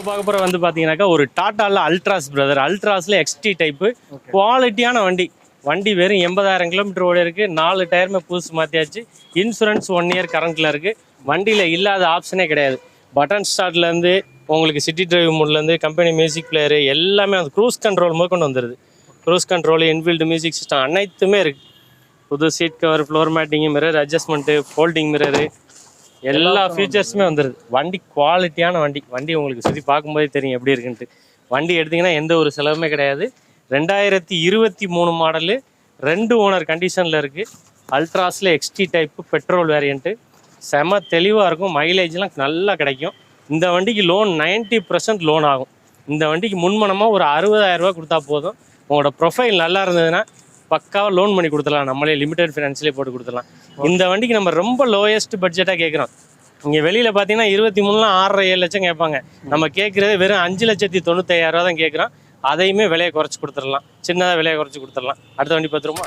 பார்க்க போகிற வந்து பார்த்தீங்கன்னாக்கா ஒரு டாட்டாவில் அல்ட்ராஸ் பிரதர். அல்ட்ராஸில் எக்ஸ்டி டைப்பு குவாலிட்டியான வண்டி. வண்டி வெறும் 80,000 கிலோமீட்டர் ஓடி இருக்குது. 4 டயருமே புதுசு மாற்றியாச்சு. இன்சூரன்ஸ் 1 இயர் கரண்ட்டில் இருக்குது. வண்டியில் இல்லாத ஆப்ஷனே கிடையாது. பட்டன் ஸ்டார்ட்லேருந்து உங்களுக்கு சிட்டி டிரைவ் மோட்லேருந்து கம்பெனி மியூசிக் பிளேயரு எல்லாமே அந்த க்ரூஸ் கண்ட்ரோல் முதற்கொண்டு வந்துடுது. Cruise control, inbuilt music system அனைத்துமே இருக்குது. புது seat cover, floor matting, mirror adjustment, folding mirror எல்லா ஃபீச்சர்ஸுமே வந்துடுது. வண்டி குவாலிட்டியான வண்டி. வண்டி உங்களுக்கு சுற்றி பார்க்கும்போதே தெரியும் எப்படி இருக்குன்ட்டு. வண்டி எடுத்திங்கன்னா எந்த ஒரு செலவுமே கிடையாது. 2023 மாடலு, 2 ஓனர் கண்டிஷனில் இருக்குது. அல்ட்ராஸில் எக்ஸ்டி டைப்பு பெட்ரோல் வேரியண்ட்டு. செம தெளிவாக இருக்கும். மைலேஜ்லாம் நல்லா கிடைக்கும். இந்த வண்டிக்கு லோன் 90% லோன் ஆகும். இந்த வண்டிக்கு முன்மணமாக ஒரு 60,000 ரூபா கொடுத்தா போதும். உங்களோட ப்ரொஃபைல் நல்லா இருந்ததுன்னா பக்காவாக லோன் பண்ணி கொடுத்துடலாம். நம்மளே லிமிடெட் ஃபினான்ஸ்லேயே போட்டு கொடுத்துடலாம். இந்த வண்டிக்கு நம்ம ரொம்ப லோயஸ்ட் பட்ஜெட்டாக கேட்குறோம். இங்கே வெளியில் பார்த்தீங்கன்னா 23லாம் 6.5-7 லட்சம் கேட்பாங்க. நம்ம கேட்குறது வெறும் 5,95,000 ரூபா தான் கேட்குறோம். அதையுமே விலையை குறைச்சி கொடுத்துடலாம். சின்னதாக விலையை குறைச்சி கொடுத்துடலாம். அடுத்த வண்டி பார்த்துருமா?